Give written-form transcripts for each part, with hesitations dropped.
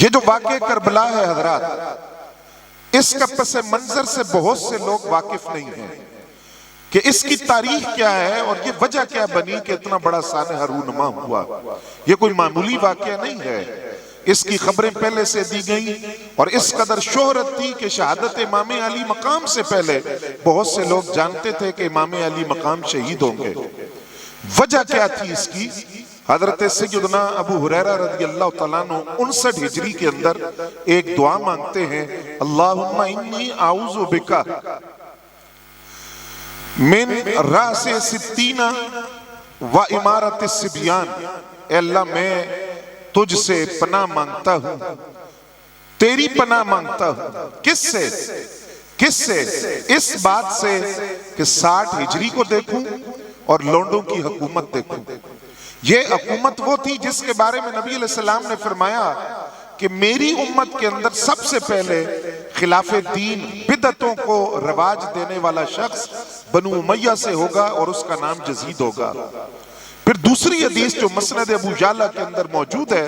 ये जो वाक़े करबला है हजरात, इसका पस मंजर से बहुत से लोग वाकिफ नहीं हैं कि इसकी तारीख क्या है और ये वजह क्या बनी कि इतना बड़ा सानहा रूनुमा हुआ। ये कोई मामूली वाक़या नहीं है, इसकी खबरें पहले से दी गई और इस कदर शोहरत थी कि शहादत इमाम अली मकाम से पहले बहुत से लोग जानते थे कि इमाम अली मकाम शहीद होंगे। वजह क्या थी इसकी? हजरत सैयदना अबू हुरैरा रज़ियल्लाहु तआला अन्हु 59 हिजरी के अंदर एक दुआ मांगते हैं, अल्लाहुम्मा इन्नी आऊज़ु बिका मिन रासे सित्तीना व इमारत सिबियान। अल्लाह मैं तुझसे पनाह मांगता हूं, तेरी पनाह मांगता हूं। किससे? किससे? इस बात से कि 60 हिजरी को देखूं और लोंडों की हुकूमत देखूं। ये हुकूमत वो थी जिसके बारे में नबी अलैहिस्सलाम ने फरमाया कि मेरी उम्मत के अंदर सबसे पहले खिलाफे दीन बिदअतों को रवाज देने वाला शख्स बनु उमैया से होगा और उसका नाम यजीद होगा। फिर दूसरी हदीस जो मसनद अबू जाला के अंदर मौजूद है,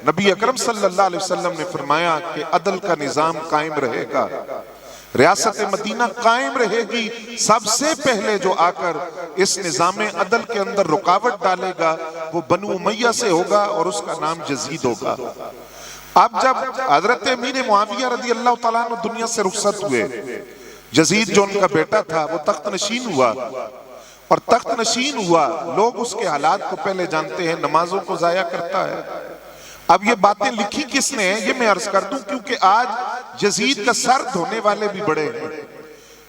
नबी अकरम सल्लल्लाहु अलैहि वसल्लम ने फरमाया कि अदल का निजाम कायम रहेगा, रियासत मदीना कायम रहेगी। सबसे पहले जो आकर इस निजाम अदल के अंदर रुकावट डालेगा वो बनु उमैया से होगा और उसका नाम यजीद होगा। अब जब हजरत अमीर मुआविया रज़ियल्लाहु तआला अन्हु दुनिया से रुखसत हुए, यजीद जो उनका बेटा था वो तख्त नशीन हुआ और तख्त नशीन हुआ, लोग उसके हालात को पहले जानते हैं, नमाजों को जाया करता है। अब ये बातें लिखी किसने है ये मैं अर्ज कर दूं, क्योंकि आज यजीद का सर धोने वाले भी बड़े हैं,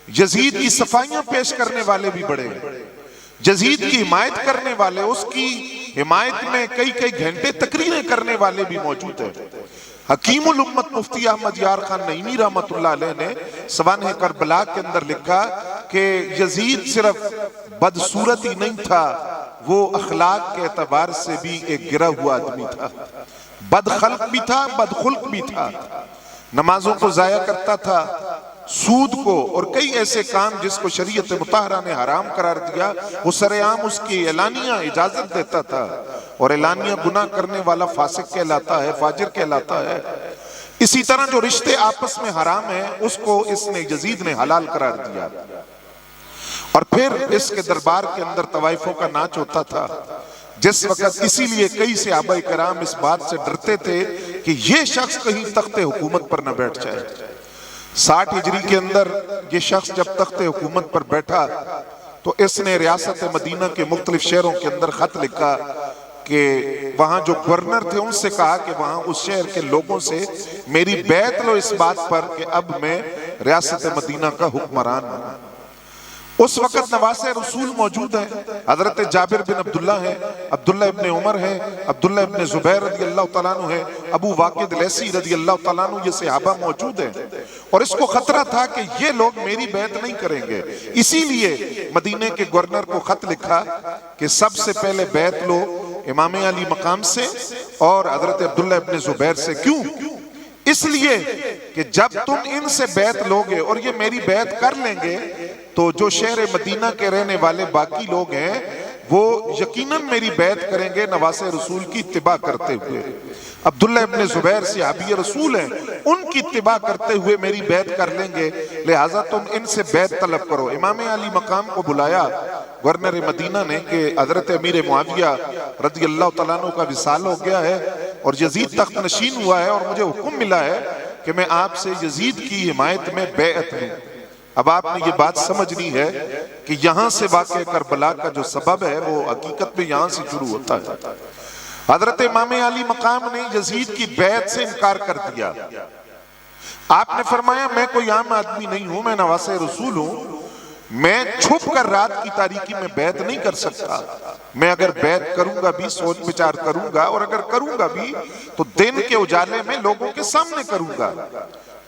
यजीद की सफाइयां पेश करने वाले भी बड़े हैं, यजीद की हिमायत करने वाले, उसकी हिमायत में कई कई घंटे तकरीरें करने वाले भी मौजूद हैं। हकीमुल उम्मत मुफ्ती अहमद यार खान नईमी रहमतुल्लाह अलैह ने सवाने करबला के अंदर लिखा कि यजीद सिर्फ बदसूरत ही नहीं था, वो अखलाक के एतबार से भी एक गिरा हुआ आदमी था, बदखल्क भी था, बदखुल्क भी था, नमाजों को जाया करता था, सूद को और कई ऐसे काम जिसको शरीयत मुताहरा ने हराम करार दिया वो सरेआम उसकी एलानिया इजाजत देता था। और एलानिया गुनाह करने वाला फासिक कहलाता है, फाजिर कहलाता है। इसी तरह जो रिश्ते आपस में हराम है उसको इसने यजीद ने हलाल करार दिया। और फिर इसके दरबार के अंदर तवाइफों का नाच होता था जिस वक्त, इसीलिए कई सहाबा कराम इस बात से डरते थे कि ये शख्स कहीं तख्ते हुकूमत पर न बैठ जाए। 60 हिजरी के अंदर ये शख्स जब तख्ते हुकूमत पर बैठा तो इसने रियासत मदीना के मुख्तलिफ शहरों के अंदर खत लिखा कि वहां जो गवर्नर थे उनसे कहा कि वहां उस शहर के लोगों से मेरी बैत लो इस बात पर कि अब मैं रियासत मदीना का हुक्मरान हूं। उस वक्त नवासे रसूल मौजूद है, हजरत जाबिर बिन अब्दुल्ला है, अब्दुल्ला इब्ने उमर है, अब्दुल्ला इब्ने जुबैर रज़ियल्लाहु तआला अन्हु है, अबू वाकिद लैसी रज़ियल्लाहु तआला अन्हु, ये सहाबा मौजूद है। और इसको खतरा था कि ये लोग मेरी बैत नहीं करेंगे, इसीलिए मदीने के गवर्नर को खत लिखा कि सबसे पहले बैत लो इमाम अली मकाम से और हजरत अब्दुल्ला इब्ने जुबैर से। क्यों? इसलिए कि जब तुम इनसे बैत लोगे और ये मेरी बैत कर लेंगे तो जो शहर मदीना के रहने वाले बाकी लोग हैं वो यकीनन मेरी बैत करेंगे नवासे रसूल की इत्तिबा करते हुए। अब्दुल्ला इब्ने जुबैर सहाबी रसूल हैं, उनकी इत्तिबा करते हुए मेरी बैत कर लेंगे, लिहाजा तुम इनसे बैत तलब करो। इमाम अली मकाम को बुलाया गवर्नर मदीना ने कि हजरत अमीर मुआविया रज़ियल्लाहु तआला अन्हु का विसाल हो गया है और यजीद तख्त नशीन हुआ है और मुझे हुक्म मिला है कि मैं आपसे यजीद की हिमायत में बैत लूं। अब आपने ये बात समझनी है कि यहां से वाक़या करबला का जो सबब है वो हकीकत में यहां से शुरू होता है। हजरत इमाम अली मकाम ने यजीद की बैत से इनकार कर दिया। आपने फरमाया मैं कोई आम आदमी नहीं हूं, मैं नवासे रसूल हूं, मैं छुप कर रात की तारीकी में बैत नहीं कर सकता। मैं अगर बैत करूंगा भी सोच विचार करूंगा और अगर करूंगा भी तो दिन के उजाले में लोगों के सामने करूंगा।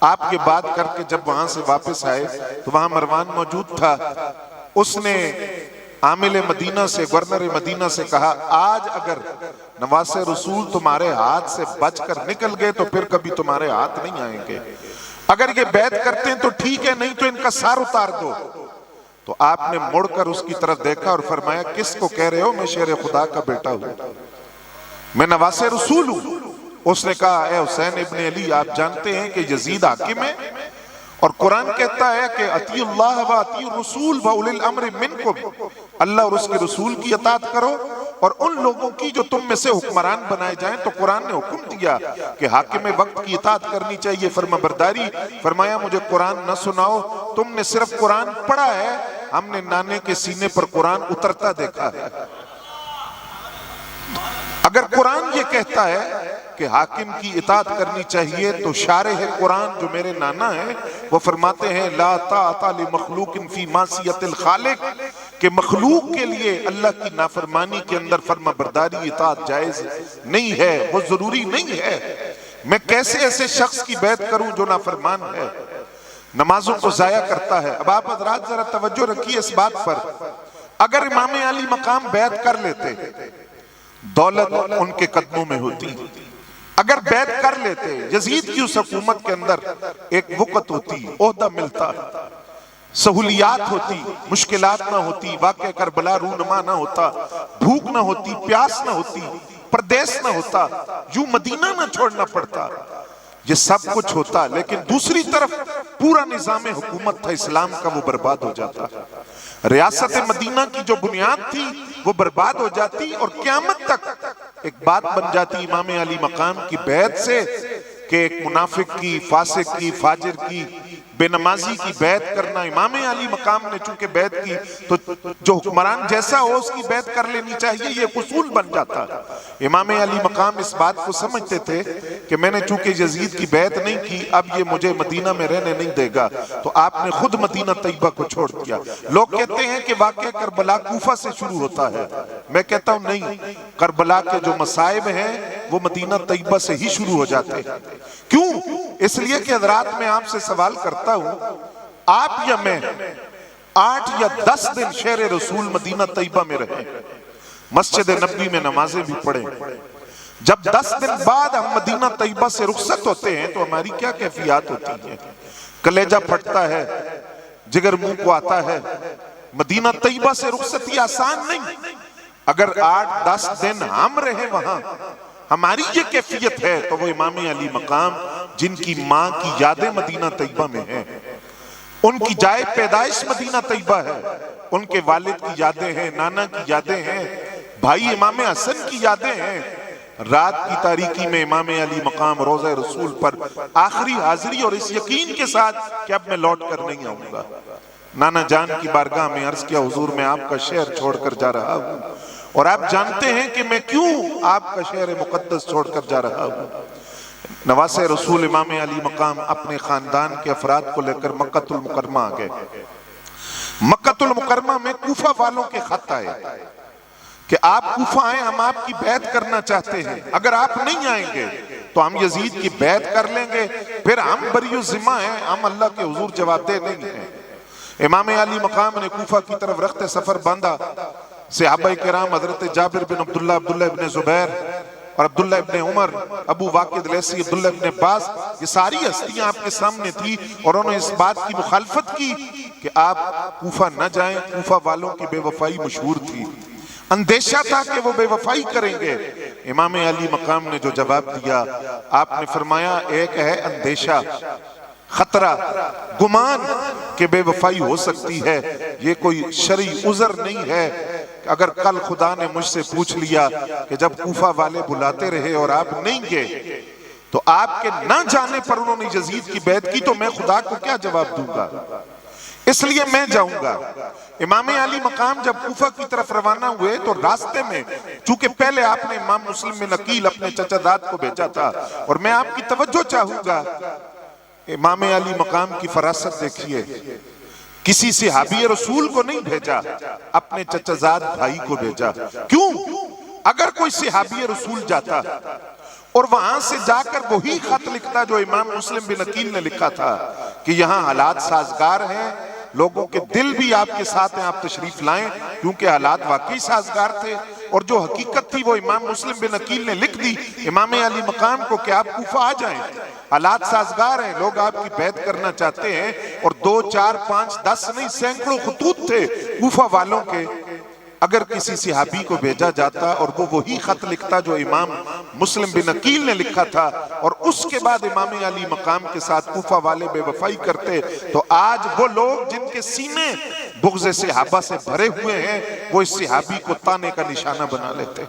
आप ये बात करके जब वहां से वापस आए तो वहां मरवान मौजूद था। उसने आमिल मदीना से, गवर्नर मदीना से कहा, आज अगर नवासे रसूल तुम्हारे हाथ से बचकर निकल गए तो फिर कभी तुम्हारे हाथ नहीं आएंगे। अगर ये बैत करते हैं तो ठीक है, नहीं तो इनका सार उतार दो। तो आपने मुड़कर उसकी तरफ देखा और फरमाया, किसको कह रहे हो? मैं शेर खुदा का बेटा हूं, मैं नवासे रसूल हूं। उसने कहा, ए हुसैन इब्ने अली, आप जानते हैं कि यजीद हाकिम है और कुरान कहता है कि अतीउल्लाह व अतीउर रसूल व उलिल अम्र मिनकुम, अल्लाह और उसके रसूल की इताअत करो और उन लोगों की जो तुम में से हुक्मरान बनाए जाएं। तो कुरान ने हुक्म दिया कि हाकिम वक्त की इताअत करनी चाहिए, फर्माबरदारी। फरमाया, मुझे कुरान न सुनाओ, तुमने सिर्फ कुरान पढ़ा है, हमने नाने के सीने पर कुरान उतरता देखा है। अगर कुरान ये कहता है कि हाकिम की इताअत करनी चाहिए, तो शारिह कुरान जो मेरे नाना है वो फरमाते हैं, ला ताअता लि मखलूकिन फी मासियतिल खालिक, कि मखलूक के लिए अल्लाह की नाफरमानी के अंदर फर्माबरदारी इताअत जायज नहीं है, वो जरूरी नहीं है। मैं कैसे ऐसे शख्स की बैत करूं जो नाफरमान है, नमाजों को जाया करता है। अब आप हज़रात जरा तवज्जो रखिए इस बात पर, अगर इमाम अली मकाम बैत कर लेते, दौलत उनके कदमों में होती, अगर बैत कर लेते, यजीद की उस हुकूमत के अंदर एक वक़्त होती, ओहदा मिलता, सहूलियात होती, मुश्किलात ना होती, वाक़या करबला रूनमा ना होता, भूख ना होती, प्यास ना होती, परदेश ना होता, यूं मदीना ना छोड़ना पड़ता, ये सब कुछ होता। लेकिन दूसरी तरफ पूरा निज़ाम हुकूमत था इस्लाम का, वो बर्बाद हो जाता। रियासत मदीना की जो बुनियाद थी वो बर्बाद हो जाती और क़यामत तक एक बात बन जाती इमाम अली मकाम की बैत से कि एक मुनाफिक की, फासिक की, फाजिर की, बेनमाजी की बैत करना। इमाम अली मकाम ने चूंकि बैत की तो जो हुक्मरान जैसा हो उसकी बैत कर लेनी चाहिए, ये उसूल बन जाता। इमाम अली मकाम इस बात को समझते थे कि मैंने चूंकि यजीद की बैत नहीं की, अब ये मुझे मदीना में रहने नहीं देगा, तो आपने खुद मदीना तैयबा को छोड़ दिया। लोग कहते हैं कि वाक़या करबला कूफा से शुरू होता है, मैं कहता हूं नहीं, करबला के जो मसाइब हैं वो मदीना तैयबा से ही शुरू हो जाते हैं। क्यों? इसलिए कि हज़रात मैं आपसे सवाल करता हूं, आप या मैं 8 या 10 दिन शहर रसूल मदीना तैयबा में रहे, मस्जिद नबी में नमाजें भी पढ़े, जब 10 दिन बाद हम मदीना तैयबा से रुखसत होते हैं तो हमारी क्या कैफियत होती है? कलेजा फटता है, जिगर मुंह को आता है। मदीना तैयबा से रुखसती आसान नहीं। अगर 8-10 दिन हम रहे वहां, हमारी ये कैफियत है, तो वो इमाम अली मकाम जिनकी माँ की यादें मदीना तैयबा में हैं, उनकी जाए पैदाइश मदीना तैयबा है, उनके वालिद की यादें हैं, नाना की यादें हैं, भाई इमाम हसन की यादें हैं। रात की तारीकी में इमाम अली मकाम रोज़े रसूल पर आखिरी हाजिरी और इस यकीन के साथ कि अब मैं लौट कर नहीं आऊंगा। नाना जान की बारगाह में अर्ज किया, हुजूर मैं आपका शहर छोड़कर जा रहा हूँ और आप जानते हैं कि मैं क्यों आपका शहर मुकद्दस छोड़कर जा रहा हूँ। नवासे रसूल इमाम अली मकाम अपने खानदान के अफराद को लेकर मक्कतुल मुकरमा आ गए। मक्कतुल मुकरमा में कूफा वालों के खत आए कि आप कूफा आए, हम आपकी बैत करना चाहते हैं, अगर आप नहीं आएंगे तो हम यजीद की बैत कर लेंगे, फिर हम बरीउ ज़िम्मा हैं, हम अल्लाह के हुजूर जवाबदेह नहीं हैं। इमाम अली मकाम ने कूफा की तरफ रखते सफर बांधा। सहाबा किराम हजरत जाबिर बिन अब्दुल्ला, अब्दुल्ला इब्ने जुबैर और अब्दुल्ला इब्ने उमर, अबू वाकिद लैसी, अब्दुल्ला इब्ने अब्बास, ये सारी हस्तियां आपके सामने थी और उन्होंने इस बात की मुखालफत की कि आप कूफा न जाएं। कूफा वालों की बेवफाई मशहूर थी, अंदेशा था कि वो बेवफाई करेंगे। इमाम अली मकाम ने जो जवाब दिया, आपने फरमाया, एक है अंदेशा, खतरा, गुमान कि बेवफाई हो सकती है, ये कोई शरई उज़र नहीं है। अगर कल खुदा ने मुझसे पूछ लिया कि जब कूफा वाले बुलाते रहे और आप नहीं गए, तो आपके ना जाने पर उन्होंने यजीद की बैत की, तो मैं खुदा को क्या जवाब दूंगा? इसलिए मैं जाऊंगा। इमाम अली मकाम जब कूफा की तरफ रवाना हुए तो रास्ते में, चूंकि पहले आपने इमाम मुस्लिम में नकील अपने चचादाद को भेजा था, और मैं आपकी तवज्जो चाहूंगा, इमाम अली मकाम की फरासत देखिए, किसी सहाबी रसूल को नहीं भेजा, अपने चचाजाद भाई को भेजा। क्यों? अगर कोई सहाबी रसूल जाता और वहां से जाकर वही खत लिखता जो इमाम मुस्लिम बिन अकील ने लिखा था कि यहाँ हालात साजगार हैं, लोगों के दिल भी आपके साथ हैं, आप तशरीफ लाएं, क्योंकि हालात वाकई साजगार थे। और जो हकीकत थी वो इमाम मुस्लिम बिन अकील ने लिख दी इमाम अली मकाम को कि आप कूफा आ जाएं, हालात साजगार हैं, लोग आपकी बैत करना चाहते हैं। और 2, 4, 5, 10 नहीं, सैकड़ों खतूत थे कूफा वालों के अगर किसी सिहाबी को भेजा जाता और वो वही खत लिखता जो इमाम मुस्लिम बिन अकील ने लिखा था, और उसके बाद इमाम अली मकाम के साथ कूफा वाले बेवफाई करते, तो आज वो लोग जिनके सीने बुग़्ज़ सहाबा से भरे हुए हैं, वो इस सिहाबी को ताने का निशाना बना लेते।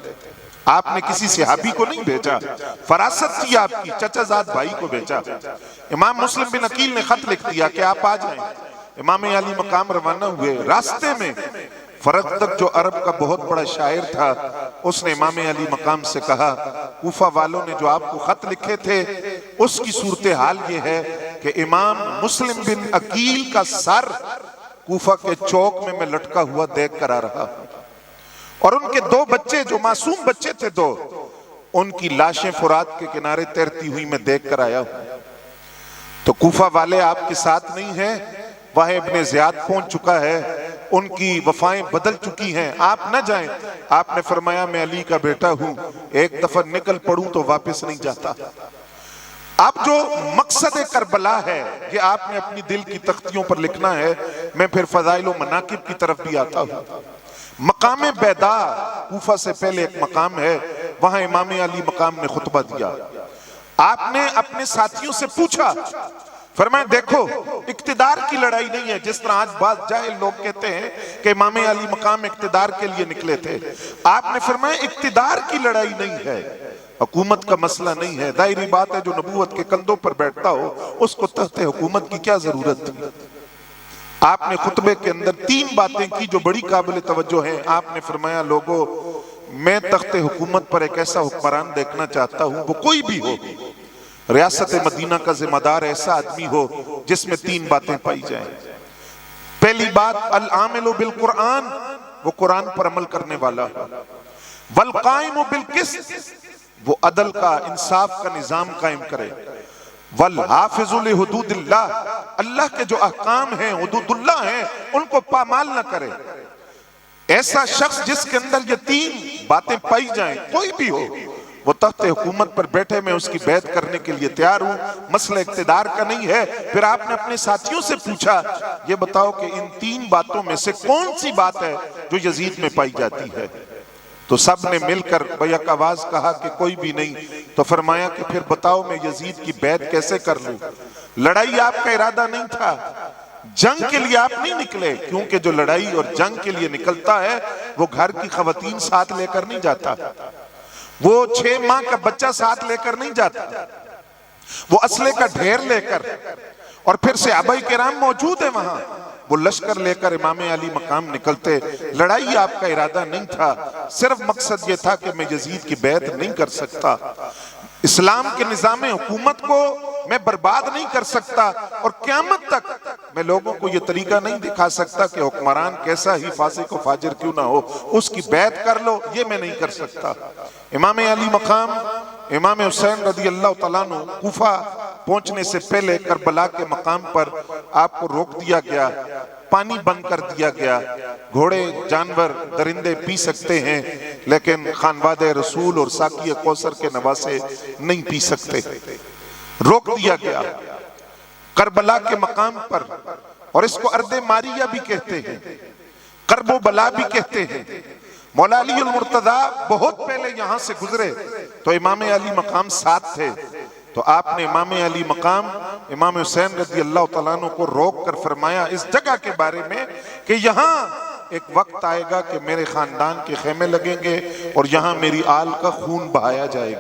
आपने किसी सिहाबी को नहीं भेजा, फरासत थी आपकी, चचाजाद भाई को भेजा। इमाम मुस्लिम बिन अकील ने खत लिख दिया कि आप आ जाएं। इमाम अली मकाम रवाना हुए। रास्ते में फरख्तक जो अरब का बहुत बड़ा शायर था, उसने इमाम अली मकाम से कहा, कूफा वालों ने जो आपको खत लिखे थे उसकी सूरत हाल ये है कि इमाम मुस्लिम बिन अकील का सर कूफा के चौक में मैं लटका हुआ देख कर आ रहा हूं, और उनके दो बच्चे जो मासूम बच्चे थे दो, उनकी लाशें फुरात के किनारे तैरती हुई मैं देख कर आया हूं। तो कूफा वाले आपके साथ नहीं है, वह इब्ने ज़ियाद पहुंच चुका है, उनकी वफाएं बदल चुकी हैं, आप न जाएं। आपने फरमाया मैं अली का बेटा हूं, एक दफा निकल पड़ूं तो वापस नहीं जाता। अब जो मकसद करबला है ये आपने अपनी दिल की तख्तियों पर लिखना है। मैं फिर फज़ाइल व मनाकिब की तरफ भी आता हूं। मकाम बैदा कूफा से पहले एक मकाम है, वहां इमाम अली मकाम ने खुतबा दिया। आपने अपने साथियों से पूछा, फरमाया देखो इक्तिदार की लड़ाई नहीं है, जिस तरह आज बात जाहिल लोग कहते हैं कि इमाम अली मकाम इक्तिदार के लिए निकले थे। आपने फरमाया इक्तिदार की लड़ाई नहीं है, हुकूमत का मसला नहीं है। दायरी बात है, जो नबूवत के कंधों पर बैठता हो उसको तख्ते हुकूमत की क्या जरूरत थी। आपने खुतबे के अंदर तीन बातें की जो बड़ी काबिल तवज्जो हैं। आपने फरमाया लोगों, मैं तख्ते हुकूमत पर एक ऐसा हुक्मरान देखना चाहता हूं, वो कोई भी हो, रियासत मदीना का जिम्मेदार ऐसा आदमी हो जिसमें तीन बातें पाई जाएं। पहली बात, अल आमिलु बिल कुरान, वो कुरान पर अमल करने वाला हो। वल काइमु बिल किस्त, वो अदल का इंसाफ का निजाम कायम करे। वल हाफिजु लि हुदूदिल्लाह, अल्लाह के जो अहकाम हैं, हुदूदुल्लाह हैं, उनको पामाल न करे। ऐसा शख्स जिसके अंदर ये तीन बातें पाई जाएं, कोई भी हो, वो तख्ते हुकूमत पर बैठे, मैं उसकी बैत करने के लिए तैयार हूं। मसला इक्तिदार का नहीं है। फिर आपने अपने साथियों से पूछा, ये बताओ कि इन तीन बातों में से कौन सी बात है जो यजीद में पाई जाती है। तो सब ने मिलकर बैक आवाज कहा कि कोई भी नहीं। तो फरमाया कि फिर बताओ मैं यजीद की बैत कैसे कर लूं। लड़ाई आपका इरादा नहीं था, जंग के लिए आप नहीं निकले, क्योंकि जो लड़ाई और जंग के लिए निकलता है वो घर की खवातीन साथ लेकर नहीं जाता, वो 6 माह का बच्चा साथ लेकर नहीं जाता, वो असले का ढेर लेकर, और फिर सहाबाए किराम मौजूद है वहां, वो लश्कर लेकर इमाम अली मकाम निकलते। लड़ाई आपका इरादा नहीं था, सिर्फ मकसद ये था कि मैं यजीद की बैत नहीं कर सकता, इस्लाम के निजाम हुकूमत को मैं बर्बाद नहीं कर सकता, और क़यामत तक मैं लोगों को ये तरीका नहीं दिखा सकता कि हुक्मरान कैसा ही फासिक व फाजिर क्यों ना हो, उसकी बैत कर लो, ये मैं नहीं कर सकता। इमाम अली मकाम, इमाम हुसैन रज़ी अल्लाह तआला अन्हु कूफा पहुंचने से पहले करबला के मकाम पर आपको रोक दिया गया, पानी बंद कर दिया गया। घोड़े, जानवर, दरिंदे पी सकते हैं, लेकिन खानवादे रसूल और साकी कौसर के नवासे नहीं पी सकते, रोक दिया गया करबला के मकाम पर। और इसको अर्दे मारिया भी कहते हैं, करबो बला भी कहते हैं। मौला अली अल मुर्तजा बहुत पहले यहां से गुजरे तो इमाम अली मकाम साथ थे, तो आपने इमाम अली मकाम इमाम हुसैन रज़ी अल्लाह तआला अन्हु को रोक कर फरमाया इस जगह के बारे में कि यहाँ एक वक्त आएगा कि मेरे खानदान के खेमे लगेंगे और यहाँ मेरी आल का खून बहाया जाएगा।